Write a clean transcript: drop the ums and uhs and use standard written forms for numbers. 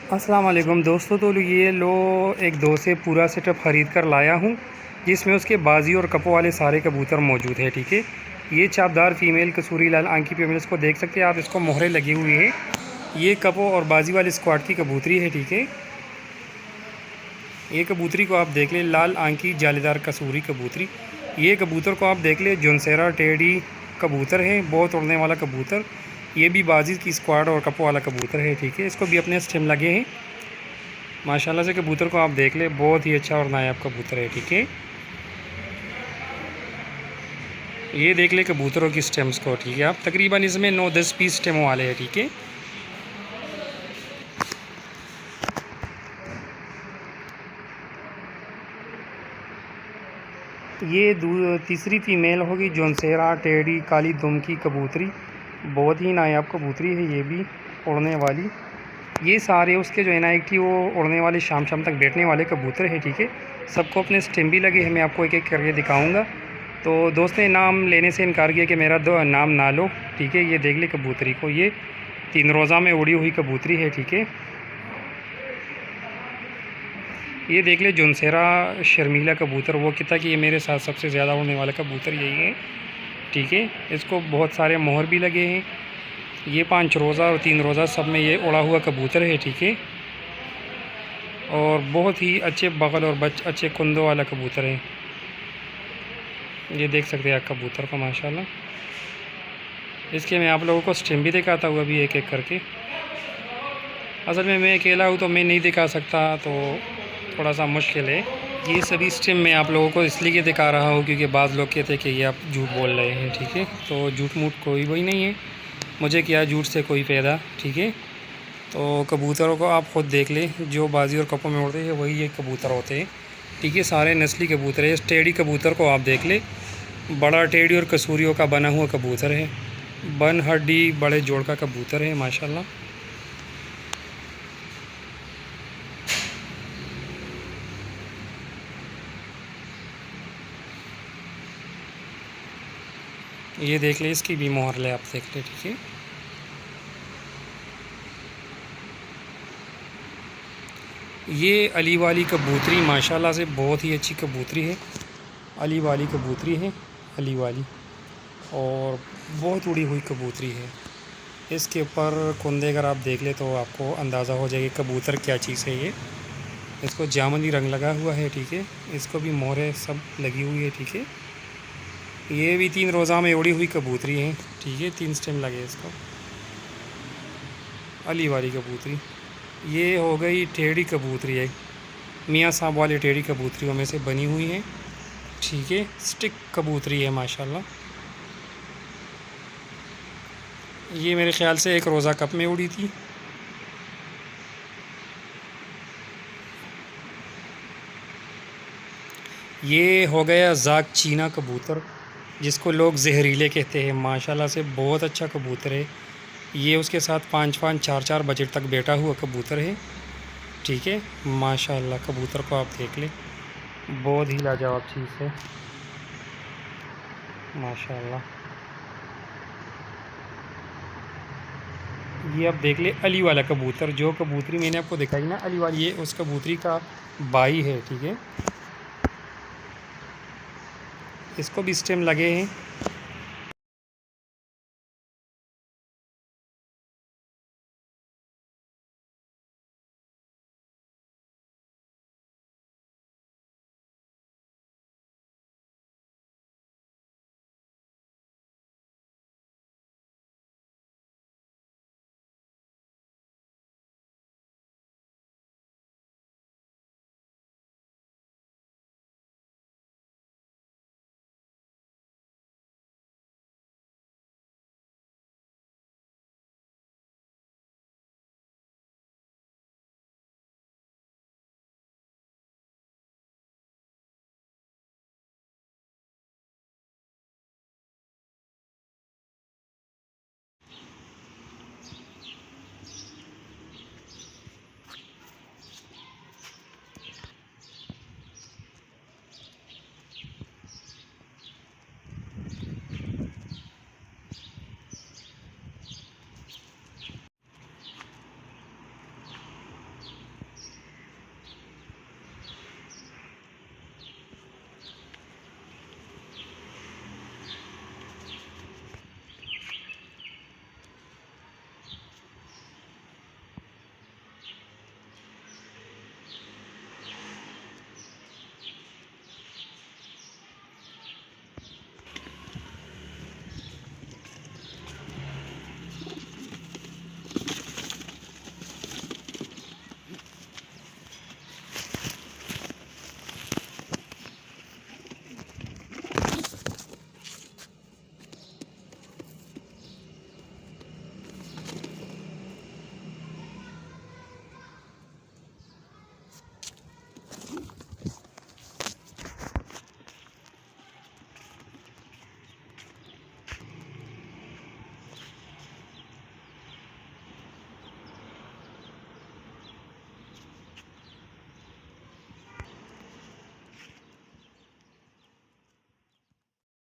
अस्सलाम वालेकुम दोस्तों। तो ये लो एक दो से पूरा सेटअप ख़रीद कर लाया हूँ, जिसमें उसके बाजी और कपों वाले सारे कबूतर मौजूद है। ठीक है, ये चापदार फ़ीमेल कसूरी लाल आंखी फीमेल, इसको देख सकते हैं आप, इसको मोहरें लगी हुई है। ये कपों और बाजी वाले स्क्वाड की कबूतरी है। ठीक है, ये कबूतरी को आप देख लें, लाल आंखी जालीदार कसूरी कबूतरी। ये कबूतर को आप देख लें, जोनसेरा टेडी कबूतर है, बहुत उड़ने वाला कबूतर। ये भी बाजी की स्क्वाड और कपों वाला कबूतर है। ठीक है, इसको भी अपने स्टेम लगे हैं माशाल्लाह से। कबूतर को आप देख लें, बहुत ही अच्छा और नायाब कबूतर है। ठीक है, ये देख ले कबूतरों की स्टेम्स को। ठीक है, आप तकरीबन इसमें 9-10 पीस स्टेमों वाले हैं। ठीक है, ये तीसरी फ़ीमेल होगी जोनसेरा टेडी काली दुम की कबूतरी, बहुत ही नायाब कबूतरी है, ये भी उड़ने वाली। ये सारे उसके जो है ना, एक थी वो उड़ने वाले शाम तक बैठने वाले कबूतर है। ठीक है, सबको अपने स्टेम भी लगे हैं, मैं आपको एक एक करके दिखाऊंगा। तो दोस्त ने नाम लेने से इनकार किया कि मेरा नाम ना लो। ठीक है, ये देख ले कबूतरी को, ये 3 रोज़ा में उड़ी हुई कबूतरी है। ठीक है, ये देख ले जोनसेरा शर्मीला कबूतर, वो कहता कि ये मेरे साथ सबसे ज़्यादा उड़ने वाला कबूतर यही है। ठीक है, इसको बहुत सारे मोहर भी लगे हैं। ये 5 रोज़ा और 3 रोज़ा सब में ये उड़ा हुआ कबूतर है। ठीक है, और बहुत ही अच्छे बगल और अच्छे कुंदों वाला कबूतर है। ये देख सकते हैं आप कबूतर को माशाल्लाह। इसके मैं आप लोगों को स्टेम भी दिखाता हुआ भी एक एक करके। असल में मैं अकेला हूँ तो मैं नहीं दिखा सकता, तो थोड़ा सा मुश्किल है। ये सभी स्टेम मैं आप लोगों को इसलिए दिखा रहा हूँ क्योंकि बाद लोग कहते हैं कि ये आप झूठ बोल रहे हैं। ठीक है, तो झूठ मूठ कोई भी नहीं है, मुझे क्या झूठ से कोई फ़ायदा। ठीक है, तो कबूतरों को आप ख़ुद देख लें, जो बाजी और कपों में उड़ते हैं वही ये कबूतर होते हैं। ठीक है, सारे नस्ली कबूतर है। इस टेडी कबूतर को आप देख लें, बड़ा टेडी और कसूरियों का बना हुआ कबूतर है, बन हड्डी बड़े जोड़ का कबूतर है माशाल्लाह। ये देख ले, इसकी भी मोहर ले आप देख ले। ठीक है, ये अली वाली कबूतरी माशाल्लाह से बहुत ही अच्छी कबूतरी है। अली वाली कबूतरी है, अली वाली, और बहुत उड़ी हुई कबूतरी है। इसके ऊपर कुंदे अगर आप देख ले तो आपको अंदाज़ा हो जाएगा कबूतर क्या चीज़ है। ये इसको जामुनी रंग लगा हुआ है। ठीक है, इसको भी मोहरें सब लगी हुई है। ठीक है, ये भी 3 रोज़ा में उड़ी हुई कबूतरी है। ठीक है, 3 स्टेम लगे इसको, अली वाली कबूतरी। ये हो गई टेढ़ी कबूतरी है, मियाँ साहब वाली टेढ़ी कबूतरियों में से बनी हुई है। ठीक है, स्टिक कबूतरी है माशाल्लाह। ये मेरे ख़्याल से 1 रोज़ा कप में उड़ी थी। ये हो गया जाक चीना कबूतर, जिसको लोग जहरीले कहते हैं। माशाल्लाह से बहुत अच्छा कबूतर है। ये उसके साथ 5-5 4-4 बजट तक बैठा हुआ कबूतर है। ठीक है, माशाल्लाह कबूतर को आप देख लें, बहुत ही लाजवाब चीज़ है माशाल्लाह। ये आप देख ले अली वाला कबूतर, जो कबूतरी मैंने आपको दिखाई ना अली वाली, ये उस कबूतरी का भाई है। ठीक है, इसको भी स्टेम लगे हैं।